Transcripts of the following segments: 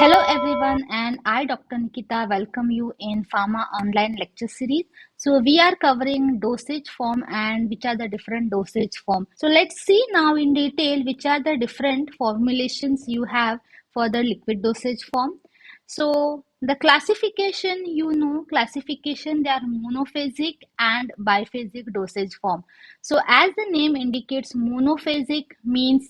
Hello everyone, and I, Dr. Nikita, welcome you in Pharma online lecture series. So we are covering dosage form and which are the different dosage form. So let's see now in detail which are the different formulations you have for the liquid dosage form. So the classification, classification, they are monophasic and biphasic dosage form. So as the name indicates, monophasic means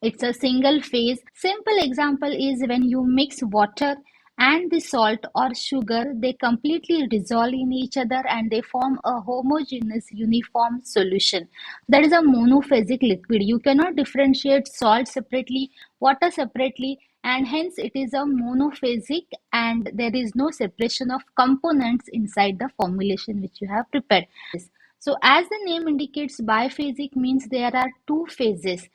it's a single phase. Simple example is when you mix water and the salt or sugar, they completely dissolve in each other and they form a homogeneous uniform solution. That is a monophasic liquid. You cannot differentiate salt separately, water separately, and hence it is a monophasic and there is no separation of components inside the formulation which you have prepared. So as the name indicates, biphasic means there are two phases.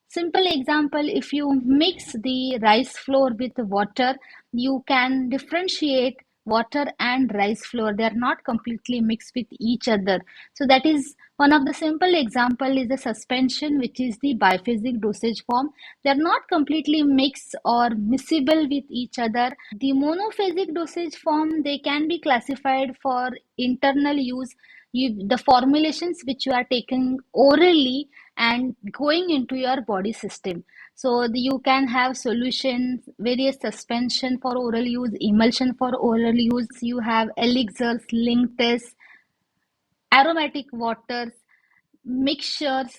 Simple example, if you mix the rice flour with water, you can differentiate water and rice flour. They are not completely mixed with each other. So that is one of the simple example is the suspension, which is the biphasic dosage form. They are not completely mixed or miscible with each other. The monophasic dosage form, they can be classified for internal use. The formulations which you are taking orally and going into your body system. So you can have solutions, various suspension for oral use, emulsion for oral use. You have elixirs, linctus, aromatic waters, mixtures.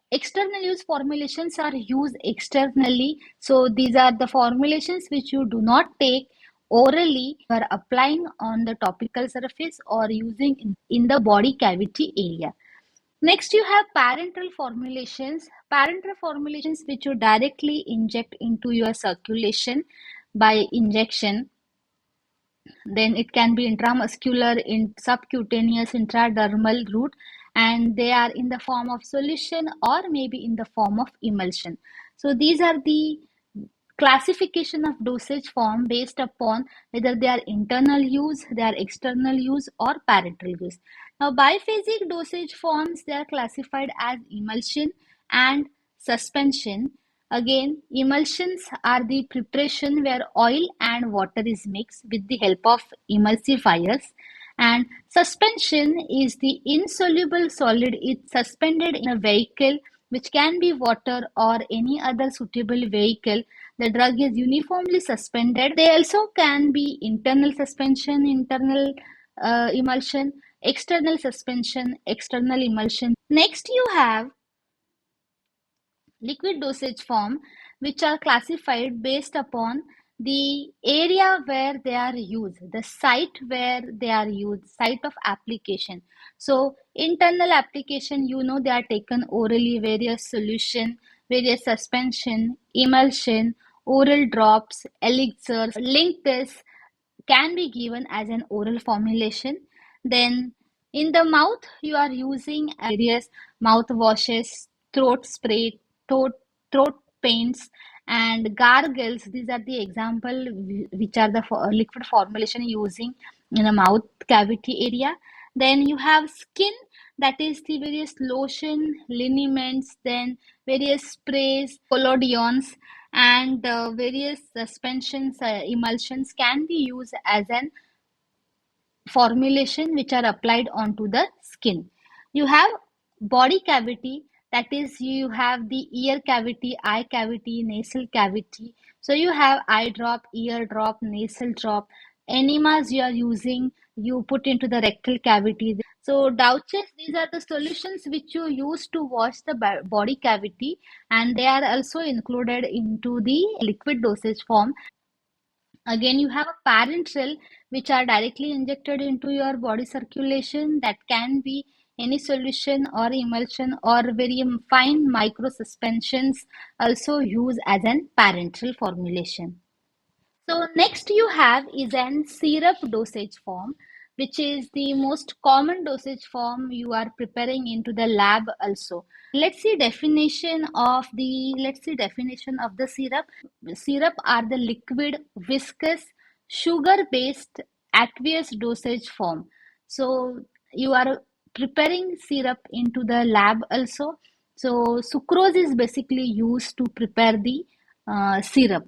External use formulations are used externally. So these are the formulations which you do not take orally, you are applying on the topical surface or using in the body cavity area. Next, you have parenteral formulations. Parenteral formulations which you directly inject into your circulation by injection. Then it can be intramuscular, in subcutaneous, intradermal route, and they are in the form of solution or maybe in the form of emulsion. So these are the classification of dosage form based upon whether they are internal use, they are external use, or parenteral use. Now, biphasic dosage forms, they are classified as emulsion and suspension. Again, emulsions are the preparation where oil and water is mixed with the help of emulsifiers, and suspension is the insoluble solid. It's suspended in a vehicle which can be water or any other suitable vehicle. The drug is uniformly suspended. They also can be internal suspension, internal emulsion, external suspension, external emulsion. Next, you have liquid dosage form, which are classified based upon the area where they are used, the site where they are used, site of application. So internal application, they are taken orally, various solution, various suspension, emulsion, oral drops, elixirs, linctus can be given as an oral formulation. Then in the mouth, you are using various mouthwashes, throat spray, throat, throat paints, and gargles. These are the example which are the liquid formulation using in a mouth cavity area. Then you have skin, that is the various lotion, liniments, then various sprays, collodions, and various suspensions, emulsions can be used as an formulation which are applied onto the skin. You have body cavity, that is you have the ear cavity, eye cavity, nasal cavity. So you have eye drop, ear drop, nasal drop. Enemas you are using, you put into the rectal cavity. So douches, these are the solutions which you use to wash the body cavity, and they are also included into the liquid dosage form. Again, you have a parenteral, which are directly injected into your body circulation. That can be any solution or emulsion or very fine micro suspensions also used as an parenteral formulation. So next you have is an syrup dosage form, which is the most common dosage form you are preparing into the lab also. Let's see definition of the syrup. Syrup are the liquid, viscous, sugar-based aqueous dosage form. So you are preparing syrup into the lab also. So sucrose is basically used to prepare the syrup.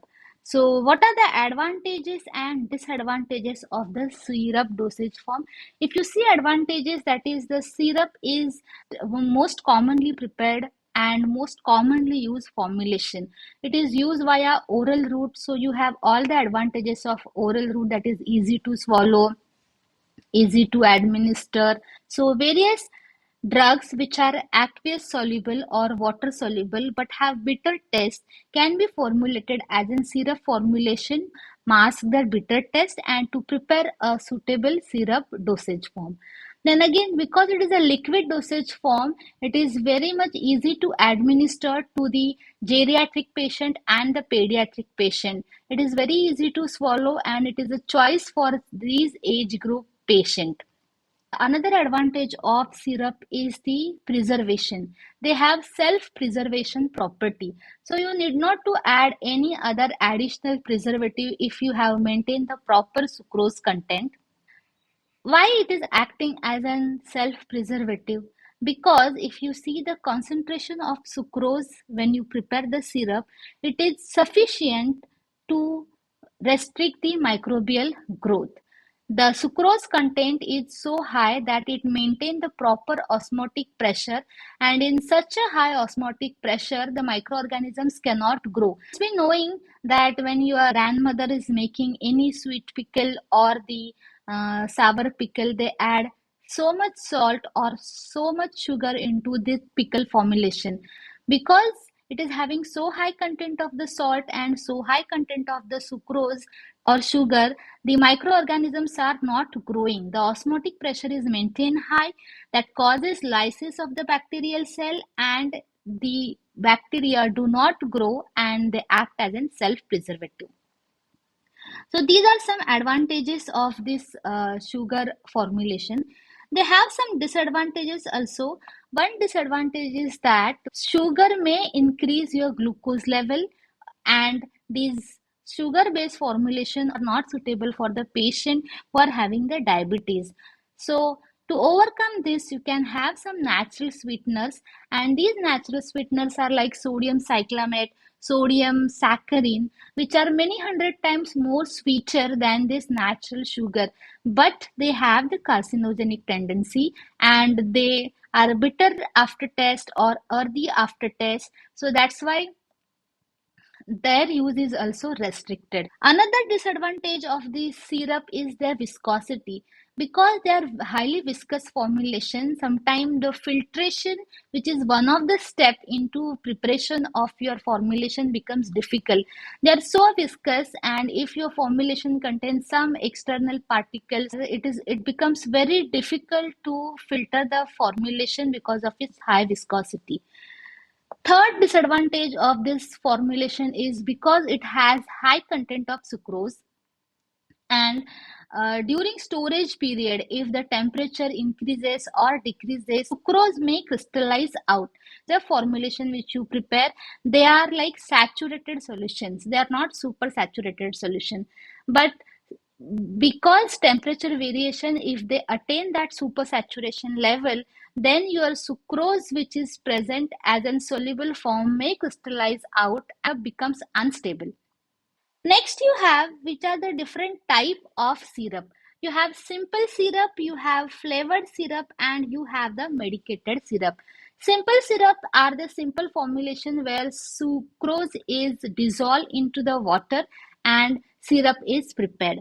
So, what are the advantages and disadvantages of the syrup dosage form? If you see advantages, that is, the syrup is most commonly prepared and most commonly used formulation. It is used via oral route, so you have all the advantages of oral route, that is easy to swallow, easy to administer. So, various drugs which are aqueous soluble or water soluble but have bitter taste can be formulated as in syrup formulation, mask the bitter taste, and to prepare a suitable syrup dosage form. Then again, because it is a liquid dosage form, it is very much easy to administer to the geriatric patient and the pediatric patient. It is very easy to swallow and it is a choice for these age group patient. Another advantage of syrup is the preservation. They have self-preservation property. So you need not to add any other additional preservative if you have maintained the proper sucrose content. Why it is acting as an self-preservative? Because if you see the concentration of sucrose when you prepare the syrup, it is sufficient to restrict the microbial growth. The sucrose content is so high that it maintains the proper osmotic pressure, and in such a high osmotic pressure, the microorganisms cannot grow. It's been knowing that when your grandmother is making any sweet pickle or the sour pickle, they add so much salt or so much sugar into this pickle formulation, because it is having so high content of the salt and so high content of the sucrose or sugar, the microorganisms are not growing. The osmotic pressure is maintained high, that causes lysis of the bacterial cell, and the bacteria do not grow and they act as a self-preservative. So these are some advantages of this sugar formulation. They have some disadvantages also. One disadvantage is that sugar may increase your glucose level, and these sugar-based formulation are not suitable for the patient who are having the diabetes. So to overcome this, you can have some natural sweeteners, and these natural sweeteners are like sodium cyclamate, sodium saccharin, which are many hundred times more sweeter than this natural sugar, but they have the carcinogenic tendency and they are bitter aftertaste or earthy aftertaste. So that's why their use is also restricted. Another disadvantage of the syrup is their viscosity. Because they are highly viscous formulation, sometimes the filtration, which is one of the step into preparation of your formulation, becomes difficult. They are so viscous, and if your formulation contains some external particles, it becomes very difficult to filter the formulation because of its high viscosity. Third disadvantage of this formulation is because it has high content of sucrose, and during storage period, if the temperature increases or decreases, sucrose may crystallize out. The formulation which you prepare, they are like saturated solutions. They are not super saturated solution, but because temperature variation, if they attain that supersaturation level, then your sucrose which is present as a soluble form may crystallize out and becomes unstable. Next you have which are the different type of syrup. You have simple syrup, you have flavored syrup, and you have the medicated syrup. Simple syrup are the simple formulation where sucrose is dissolved into the water and syrup is prepared.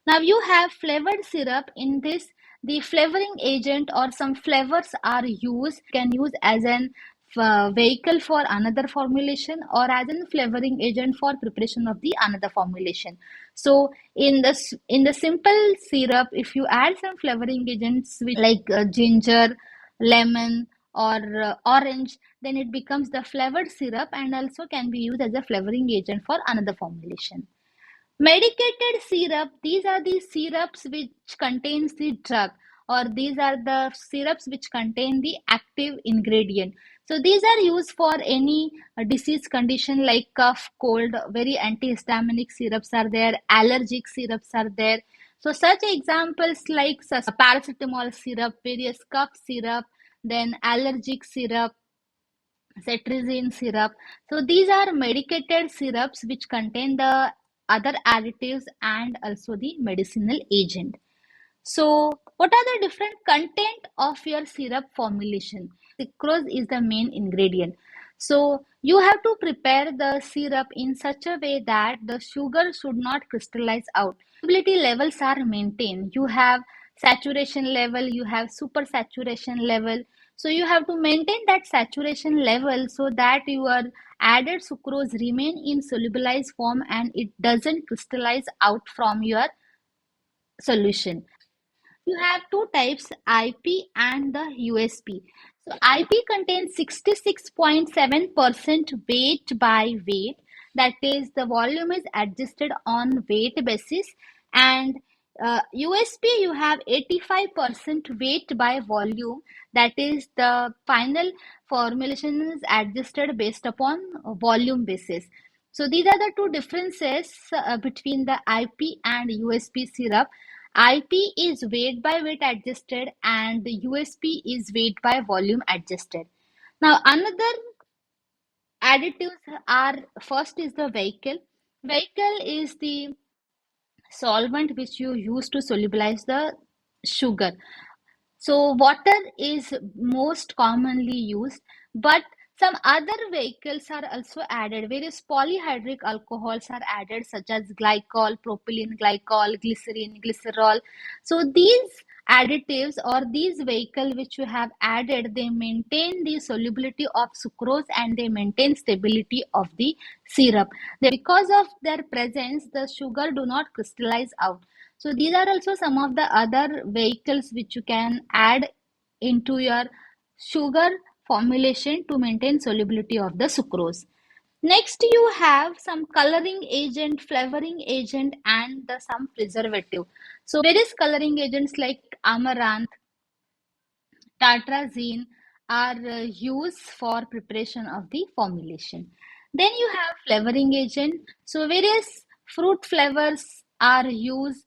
Now you have flavored syrup. In this, the flavoring agent or some flavors are used, can use as an vehicle for another formulation or as a flavoring agent for preparation of the another formulation. So in the simple syrup, if you add some flavoring agents which like ginger, lemon, or orange, then it becomes the flavored syrup and also can be used as a flavoring agent for another formulation. Medicated syrup, these are the syrups which contains the drug, or these are the syrups which contain the active ingredient. So these are used for any disease condition like cough, cold, very antihistaminic syrups are there, allergic syrups are there. So such examples like paracetamol syrup, various cough syrup, then allergic syrup, cetirizine syrup. So these are medicated syrups which contain the other additives and also the medicinal agent. So, what are the different content of your syrup formulation? Sucrose is the main ingredient. So, you have to prepare the syrup in such a way that the sugar should not crystallize out. Solubility levels are maintained. You have saturation level, you have super saturation level. So, you have to maintain that saturation level so that your added sucrose remain in solubilized form and it doesn't crystallize out from your solution. You have two types, IP and the USP. So IP contains 66.7% weight by weight. That is, the volume is adjusted on weight basis. And USP, you have 85% weight by volume. That is, the final formulation is adjusted based upon volume basis. So these are the two differences between the IP and USP syrup. IP is weight by weight adjusted and the USP is weight by volume adjusted. Now another additives are, first is the vehicle. Vehicle is the solvent which you use to solubilize the sugar. So water is most commonly used, but some other vehicles are also added. Various polyhydric alcohols are added, such as glycol, propylene glycol, glycerin, glycerol. So these additives or these vehicle which you have added, they maintain the solubility of sucrose and they maintain stability of the syrup. Because of their presence, the sugar do not crystallize out. So these are also some of the other vehicles which you can add into your sugar formulation to maintain solubility of the sucrose. Next, you have some coloring agent, flavoring agent, and some preservative. So various coloring agents like amaranth, tartrazine are used for preparation of the formulation. Then you have flavoring agent. So various fruit flavors are used,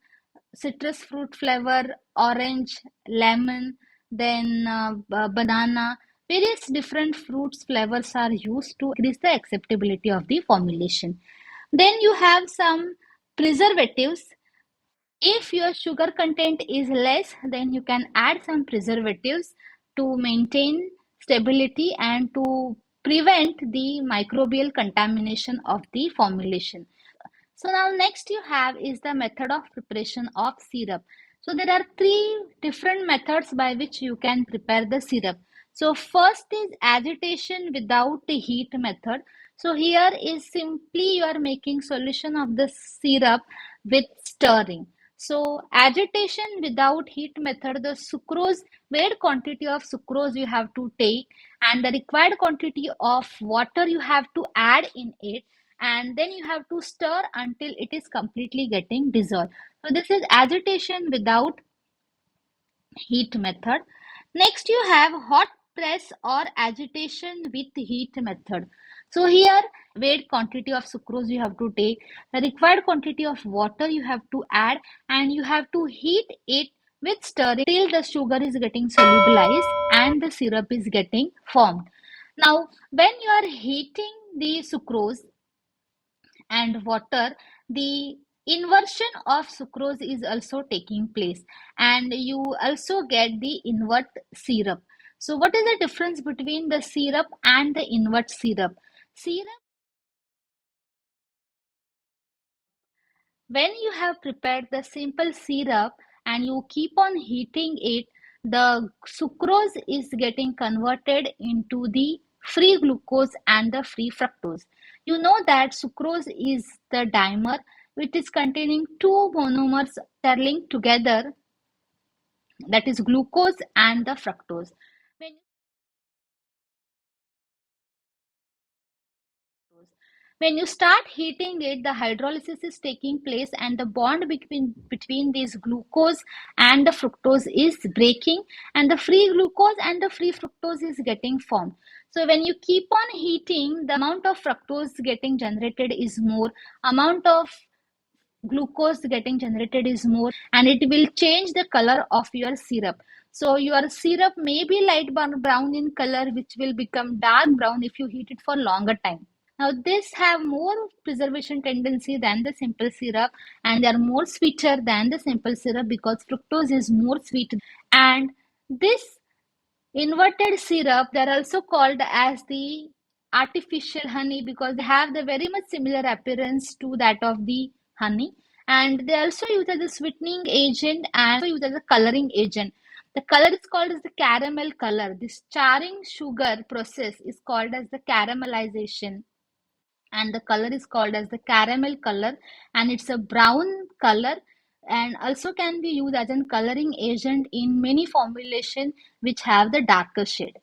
citrus fruit flavor, orange, lemon, then banana. Various different fruits flavors are used to increase the acceptability of the formulation. Then you have some preservatives. If your sugar content is less, then you can add some preservatives to maintain stability and to prevent the microbial contamination of the formulation. So now next you have is the method of preparation of syrup. So there are three different methods by which you can prepare the syrup. So first is agitation without the heat method. So here is simply you are making solution of the syrup with stirring. So agitation without heat method, the sucrose, weight quantity of sucrose you have to take and the required quantity of water you have to add in it, and then you have to stir until it is completely getting dissolved. So this is agitation without heat method. Next you have hot press or agitation with heat method. So here weight quantity of sucrose you have to take, the required quantity of water you have to add, and you have to heat it with stirring till the sugar is getting solubilized and the syrup is getting formed. Now when you are heating the sucrose and water, the inversion of sucrose is also taking place, and you also get the invert syrup. So, what is the difference between the syrup and the invert syrup? Syrup, when you have prepared the simple syrup and you keep on heating it, the sucrose is getting converted into the free glucose and the free fructose. You know that sucrose is the dimer which is containing two monomers that are linked together, that is glucose and the fructose. When When you start heating it, the hydrolysis is taking place and the bond between these glucose and the fructose is breaking, and the free glucose and the free fructose is getting formed. So when you keep on heating, the amount of fructose getting generated is more, amount of glucose getting generated is more, and it will change the color of your syrup. So your syrup may be light brown in color, which will become dark brown if you heat it for longer time. Now this have more preservation tendency than the simple syrup, and they are more sweeter than the simple syrup because fructose is more sweet. And this inverted syrup, they're also called as the artificial honey because they have the very much similar appearance to that of the honey. And they also use as a sweetening agent and also use as a coloring agent. The color is called as the caramel color. This charring sugar process is called as the caramelization, and the color is called as the caramel color, and it's a brown color, and also can be used as a coloring agent in many formulation which have the darker shade.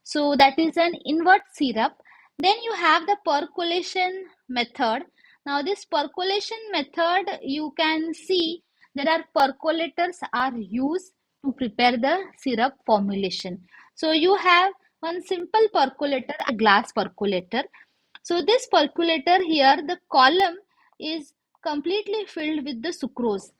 So that is an invert syrup. Then you have the percolation method. Now this percolation method, you can see there are percolators are used to prepare the syrup formulation. So you have one simple percolator, a glass percolator. So this percolator here, the column is completely filled with the sucrose,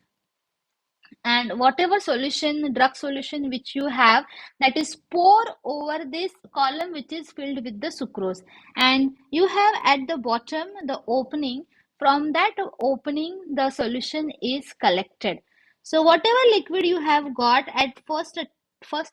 and whatever solution, drug solution which you have, that is pour over this column which is filled with the sucrose, and you have at the bottom the opening. From that opening the solution is collected. So whatever liquid you have got at first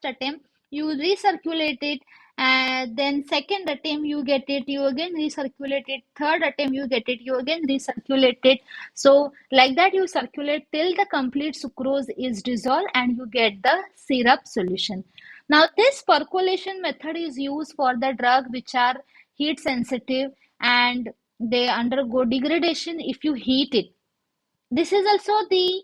attempt, you recirculate it, and then second attempt you get it, you again recirculate it, third attempt you get it, you again recirculate it. So like that you circulate till the complete sucrose is dissolved and you get the syrup solution. Now this percolation method is used for the drug which are heat sensitive and they undergo degradation if you heat it. This is also the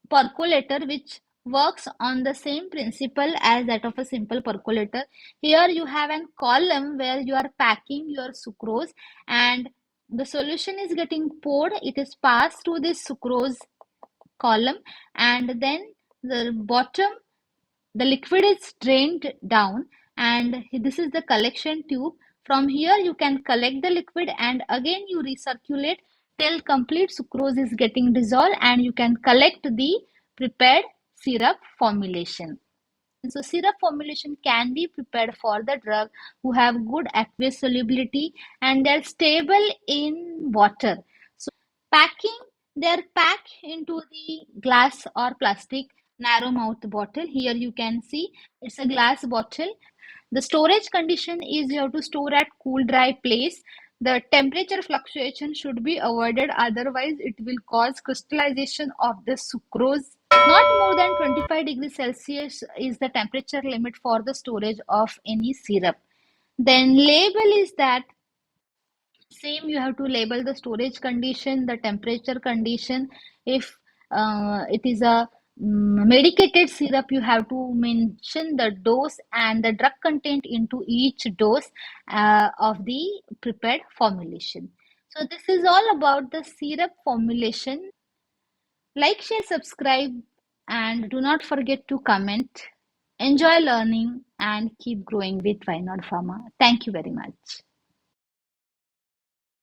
percolator which works on the same principle as that of a simple percolator. Here you have a column where you are packing your sucrose, and the solution is getting poured. It is passed through this sucrose column, and then the bottom, the liquid is drained down, and this is the collection tube. From here you can collect the liquid and again you recirculate till complete sucrose is getting dissolved and you can collect the prepared syrup formulation. So syrup formulation can be prepared for the drug who have good aqueous solubility and they're stable in water. So packing, they're packed into the glass or plastic narrow mouth bottle. Here you can see it's a glass bottle. The storage condition is you have to store at cool dry place. The temperature fluctuation should be avoided, otherwise it will cause crystallization of the sucrose. Not more than 25 degrees Celsius is the temperature limit for the storage of any syrup. Then label is that same, you have to label the storage condition, the temperature condition. If it is a medicated syrup, you have to mention the dose and the drug content into each dose of the prepared formulation. So this is all about the syrup formulation. Like, share, subscribe, and do not forget to comment. Enjoy learning and keep growing with Why Not Pharma. Thank you very much.